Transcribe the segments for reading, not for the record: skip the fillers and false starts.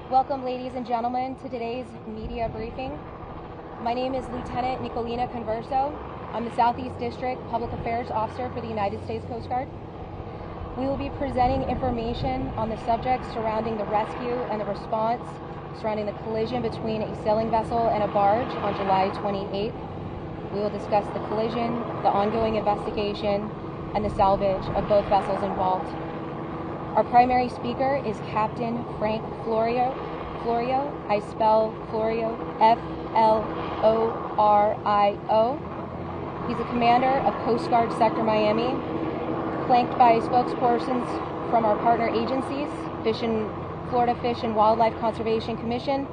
Welcome, ladies and gentlemen, to today's media briefing. My name is Lieutenant Nicolina Converso. I'm the Southeast District Public Affairs Officer for the United States Coast Guard. We will be presenting information on the subjects surrounding the rescue and the response surrounding the collision between a sailing vessel and a barge on July 28th. We will discuss the collision, the ongoing investigation, and the salvage of both vessels involved. Our primary speaker is Captain Frank Florio. I spell Florio F-L-O-R-I-O. He's a commander of Coast Guard Sector Miami, flanked by spokespersons from our partner agencies, Florida Fish and Wildlife Conservation Commission,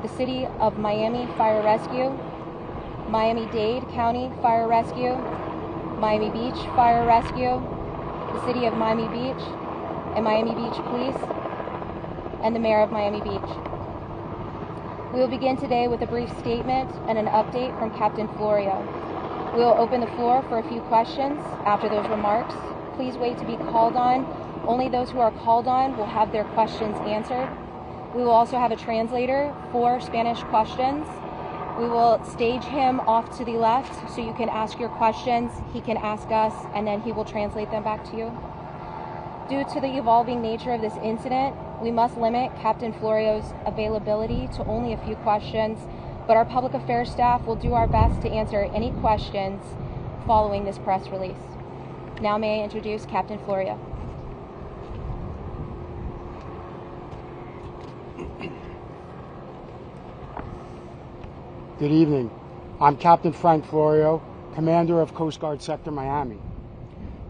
the City of Miami Fire Rescue, Miami-Dade County Fire Rescue, Miami Beach Fire Rescue, the City of Miami Beach, and Miami Beach Police, and the Mayor of Miami Beach. We will begin today with a brief statement and an update from Captain Florio. We will open the floor for a few questions after those remarks. Please wait to be called on. Only those who are called on will have their questions answered. We will also have a translator for Spanish questions. We will stage him off to the left so you can ask your questions, he can ask us, and then he will translate them back to you. Due to the evolving nature of this incident, we must limit Captain Florio's availability to only a few questions, but our public affairs staff will do our best to answer any questions following this press release. Now may I introduce Captain Florio. Good evening. I'm Captain Frank Florio, Commander of Coast Guard Sector Miami.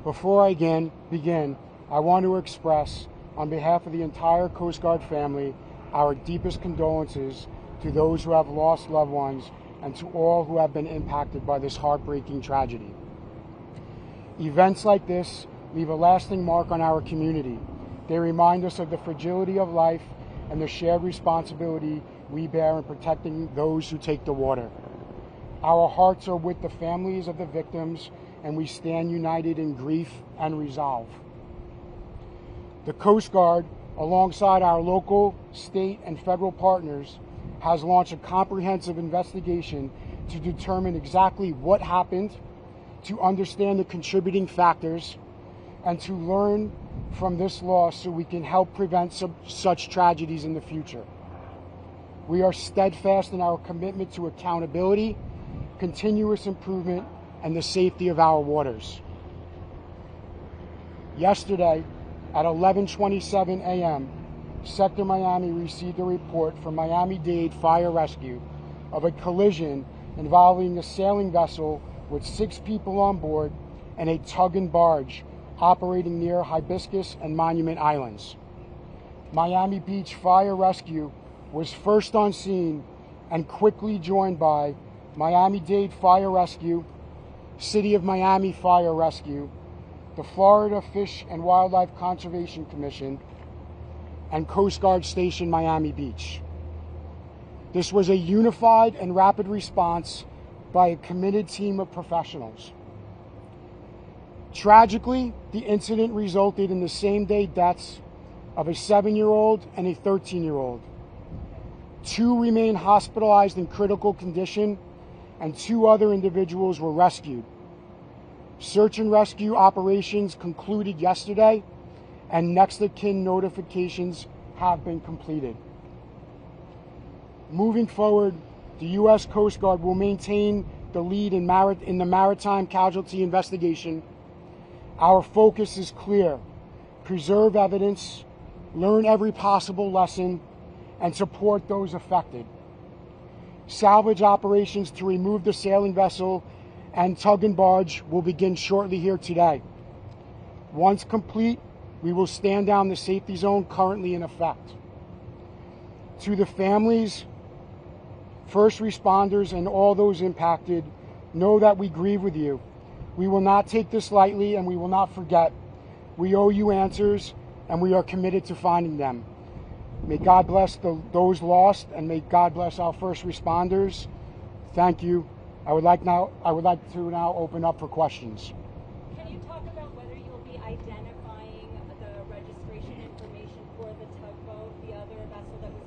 Before I begin, I want to express, on behalf of the entire Coast Guard family, our deepest condolences to those who have lost loved ones and to all who have been impacted by this heartbreaking tragedy. Events like this leave a lasting mark on our community. They remind us of the fragility of life and the shared responsibility we bear in protecting those who take the water. Our hearts are with the families of the victims, and we stand united in grief and resolve. The Coast Guard, alongside our local, state, and federal partners, has launched a comprehensive investigation to determine exactly what happened, to understand the contributing factors, and to learn from this loss so we can help prevent such tragedies in the future. We are steadfast in our commitment to accountability, continuous improvement, and the safety of our waters. Yesterday, at 11:27 a.m., Sector Miami received a report from Miami-Dade Fire Rescue of a collision involving a sailing vessel with 6 people on board and a tug and barge operating near Hibiscus and Monument Islands. Miami Beach Fire Rescue was first on scene and quickly joined by Miami-Dade Fire Rescue, City of Miami Fire Rescue, the Florida Fish and Wildlife Conservation Commission, and Coast Guard Station Miami Beach. This was a unified and rapid response by a committed team of professionals. Tragically, the incident resulted in the same-day deaths of a 7-year-old and a 13-year-old. 2 remain hospitalized in critical condition, and 2 other individuals were rescued. Search and rescue operations concluded yesterday, and next of kin notifications have been completed. Moving forward, the U.S. Coast Guard will maintain the lead in the maritime casualty investigation. Our focus is clear: preserve evidence, learn every possible lesson, and support those affected. Salvage operations to remove the sailing vessel and tug and barge will begin shortly here today. Once complete, we will stand down the safety zone currently in effect. To the families, first responders, and all those impacted, know that we grieve with you. We will not take this lightly, and we will not forget. We owe you answers, and we are committed to finding them. May God bless those lost, and may God bless our first responders. Thank you. I would like to now open up for questions. Can you talk about whether you'll be identifying the registration information for the tugboat, the other vessel that was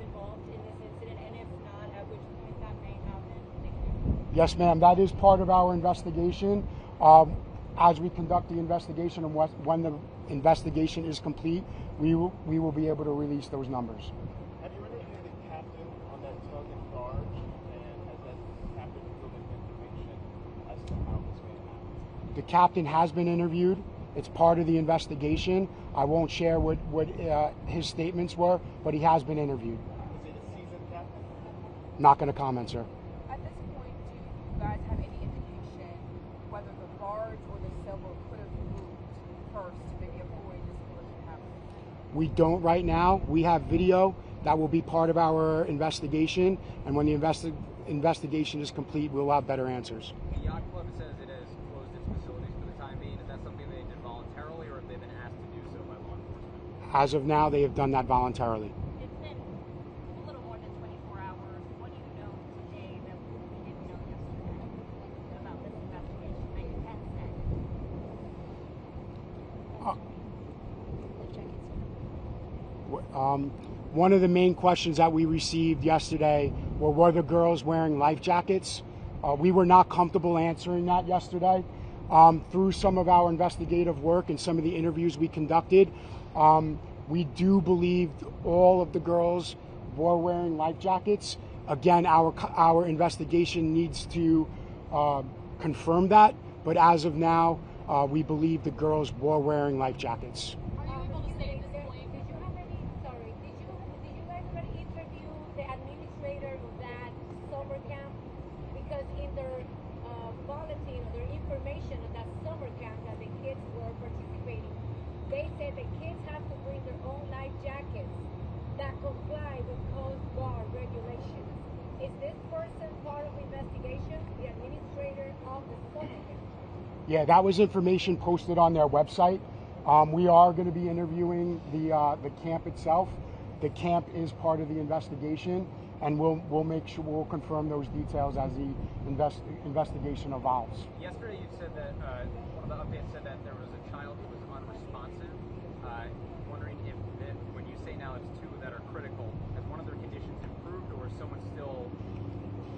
Yes, ma'am. That is part of our investigation. As we conduct the investigation and when the investigation is complete, we will be able to release those numbers. Have you interviewed the captain on that tug and barge, and has that captain given information as to how this may have happened? The captain has been interviewed. It's part of the investigation. I won't share what his statements were, but he has been interviewed. Is it a seasoned captain? Not going to comment, sir. At this point, do you guys have any indication whether the barge or the sailboat could have moved first to maybe avoid this collision happening? We don't right now. We have video that will be part of our investigation, and when the investigation is complete, we'll have better answers. The yacht club says it has closed its facilities for the time being. Is that something they did voluntarily, or have they been asked to do so by law enforcement? As of now, they have done that voluntarily. It's been a little more than 24 hours. What do you know today that we didn't know yesterday about this investigation that you can say? One of the main questions that we received yesterday were the girls wearing life jackets? We were not comfortable answering that yesterday. Through some of our investigative work and some of the interviews we conducted, we do believe all of the girls were wearing life jackets. Again, our investigation needs to confirm that, but as of now, we believe the girls were wearing life jackets. Are you able to say at this point? Did you guys ever interview the administrator of that summer camp? Because in their bulletin or their information of that summer camp that the kids were participating, they said the kids have to bring their own life jackets that comply with Coast Guard regulations. Is this person part of the investigation, the administrator of the summer camp? Yeah, that was information posted on their website. We are going to be interviewing the camp itself. The camp is part of the investigation, and we'll make sure we'll confirm those details as the investigation evolves. Yesterday, you said that one of the updates said that there was a child who was unresponsive. Wondering if when you say now it's two that are critical, has one of their conditions improved, or is someone still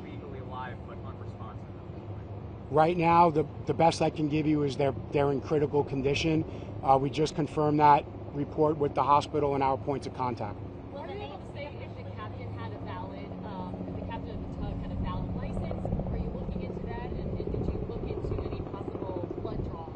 legally alive but unresponsive at this point? Right now, the best I can give you is they're in critical condition. We just confirmed that report with the hospital and our points of contact. Are you able to say if the captain had a valid, if the captain of the tug had a valid license? Are you looking into that? And did you look into any possible blood draws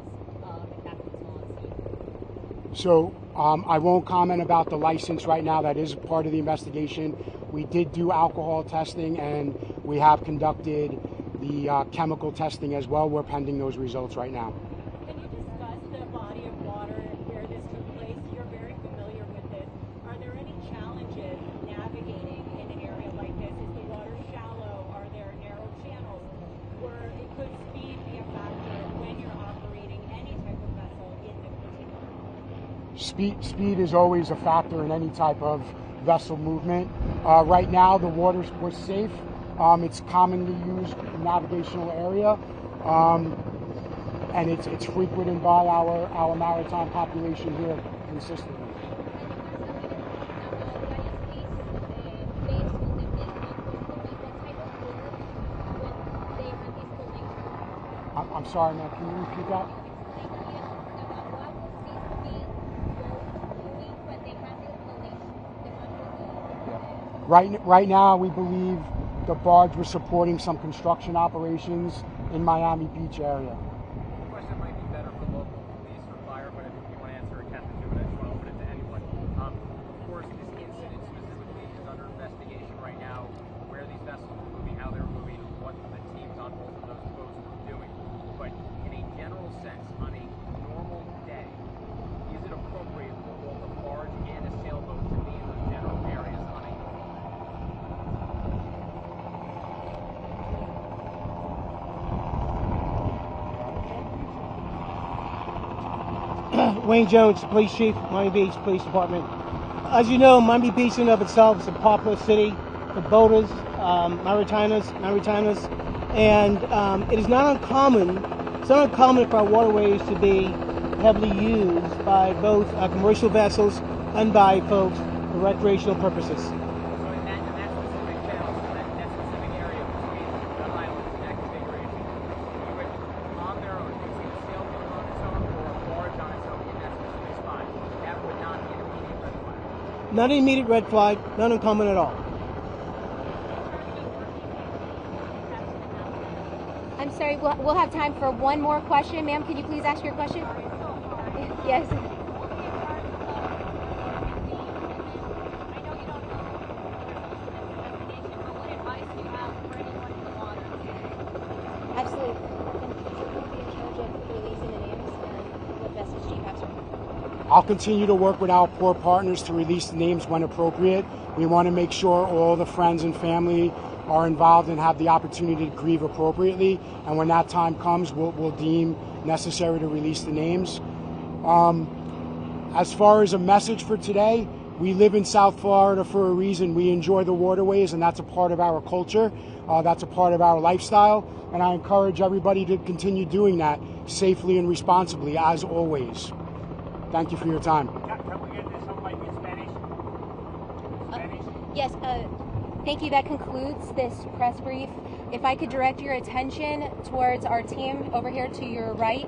the captain was on scene? So I won't comment about the license right now. That is part of the investigation. We did do alcohol testing, and we have conducted the chemical testing as well. We're pending those results right now. Can you discuss the body of water and where this took place? You're very familiar with this. Are there any challenges navigating in an area like this? Is the water shallow? Are there narrow channels where it could speed be a factor when you're operating any type of vessel in this particular? Speed is always a factor in any type of vessel movement. Right now, the water was safe. It's commonly used navigational area, and it's frequented by our maritime population here consistently. I'm sorry, ma'am. Can you repeat that? Right now, we believe the barge was supporting some construction operations in Miami Beach area. The question might be better for local police or fire, but if you want to answer it, Captain, do it. I just want to open it to anyone. Of course, this incident specifically is under investigation right now. Where these vessels were moving, how they were moving, what the teams on both of those boats were doing. But in a general sense, on a normal day, is it appropriate for both a barge and a sailboat to be in those general areas on a Wayne Jones, Police Chief, Miami Beach Police Department. As you know, Miami Beach in and of itself is a popular city for boaters, Maritimers, and it is not uncommon, it's not uncommon for our waterways to be heavily used by both commercial vessels and by folks for recreational purposes. So in that specific channel, so that specific area between the islands, that could be Not an immediate red flag, not uncommon at all. I'm sorry, we'll have time for one more question. Ma'am, can you please ask your question? Yes. Absolutely. I'll continue to work with our poor partners to release the names when appropriate. We want to make sure all the friends and family are involved and have the opportunity to grieve appropriately. And when that time comes, we'll deem necessary to release the names. As far as a message for today, we live in South Florida for a reason. We enjoy the waterways, and that's a part of our culture. That's a part of our lifestyle. And I encourage everybody to continue doing that safely and responsibly, as always. Thank you for your time. Can we get this somebody in Spanish? Spanish? Yes, thank you. That concludes this press brief. If I could direct your attention towards our team over here to your right,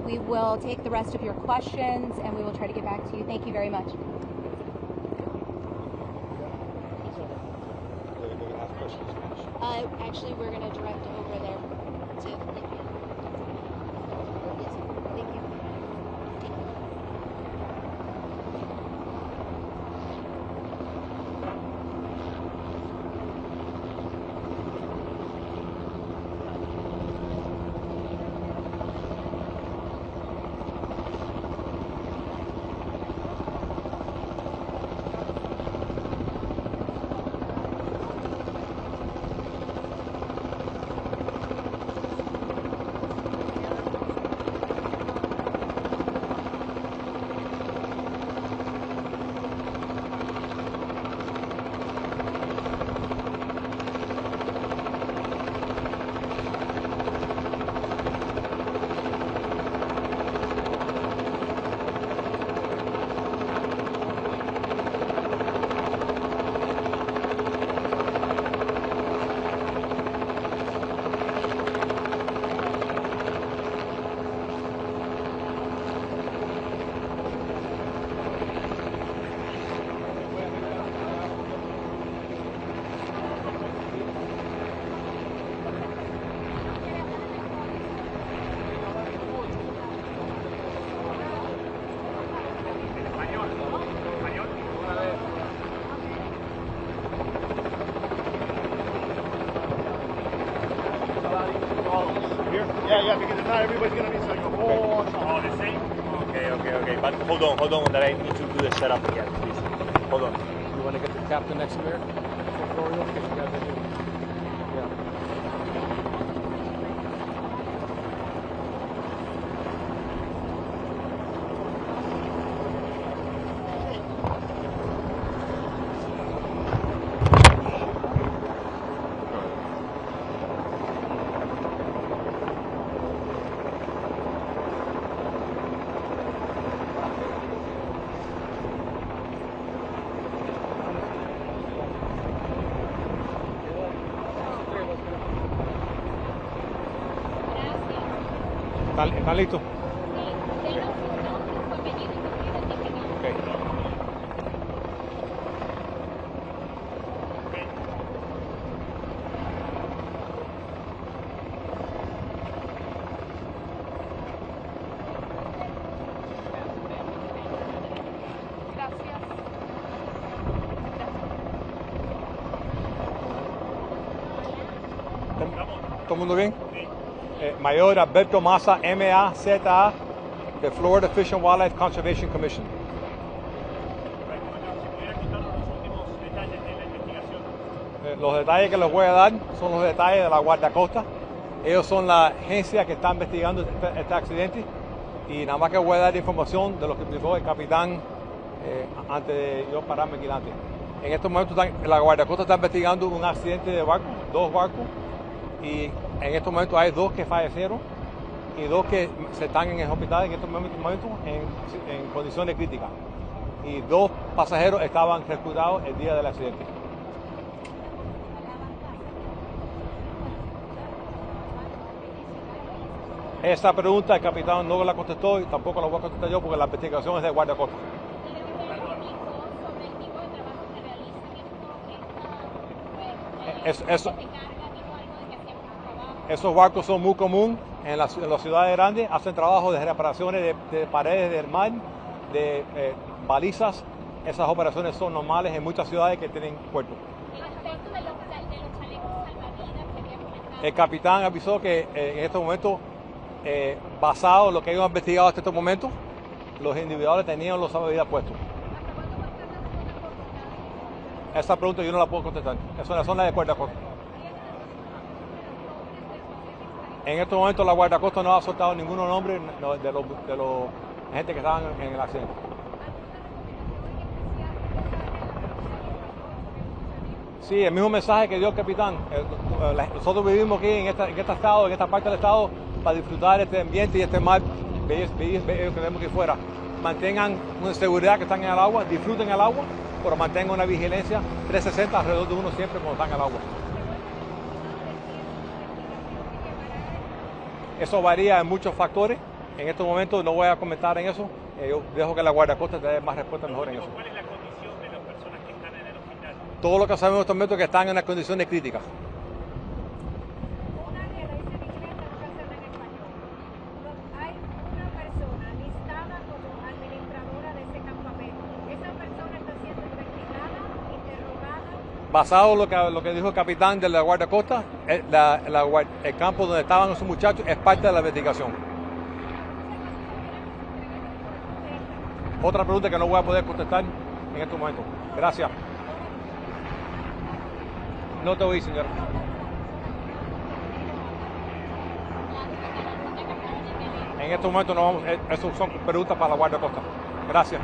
we will take the rest of your questions and we will try to get back to you. Thank you very much. Actually, we're going to direct over there to. Yes. Thank you. Yeah, because not everybody's gonna be so you all the same. Okay. But hold on, that I need to do the setup again, please. Hold on. You want to get the captain next to there? ¿Están listos? Okay. ¿Todo el mundo bien? Mayor Alberto Massa, MAZA, de Florida Fish and Wildlife Conservation Commission. Los detalles que les voy a dar son los detalles de la guardacosta. Ellos son la agencia que está investigando este accidente y nada más que voy a dar información de lo que explicó el capitán antes de yo pararme aquí delante. En estos momentos la guardacosta está investigando un accidente de barco, 2 barcos, y en estos momentos hay 2 que fallecieron y 2 que se están en el hospital en estos momentos en condiciones críticas. Y 2 pasajeros estaban rescatados el día del accidente. Esa pregunta el capitán no la contestó y tampoco la voy a contestar yo porque la investigación es de guardacosta. Esos barcos son muy comunes en las ciudades grandes, hacen trabajo de reparaciones de paredes del mar, de balizas. Esas operaciones son normales en muchas ciudades que tienen puertos. El capitán avisó que en este momento, basado en lo que ellos han investigado hasta este momento, los individuales tenían los salvavidas puestos. Esa pregunta yo no la puedo contestar. Es una zona de guardacosta. En este momento la guardacosta no ha soltado ningún nombre de los gente que estaban en el accidente. Sí, el mismo mensaje que dio el capitán. Nosotros vivimos aquí en este estado, en esta parte del estado, para disfrutar este ambiente y este mar bello que tenemos aquí fuera. Mantengan una seguridad que están en el agua, disfruten el agua, pero mantengan una vigilancia 360 alrededor de uno siempre cuando están en el agua. Eso varía en muchos factores. En estos momentos no voy a comentar en eso. Yo dejo que la guardacosta te dé más respuesta mejor en eso. ¿Cuál es la condición de las personas que están en el hospital? Todo lo que sabemos en estos momentos es que están en unas condiciones críticas. Una que la dice bicicleta no se habla en español. Hay una persona listada como administradora de ese campamento. Esa persona está siendo investigada, interrogada. Basado en lo que dijo el capitán de la guardacosta, el campo donde estaban esos muchachos es parte de la investigación. Otra pregunta que no voy a poder contestar en este momento. Gracias. No te oí, señora. En este momento no vamos. Eso son preguntas para la guardacosta. Gracias.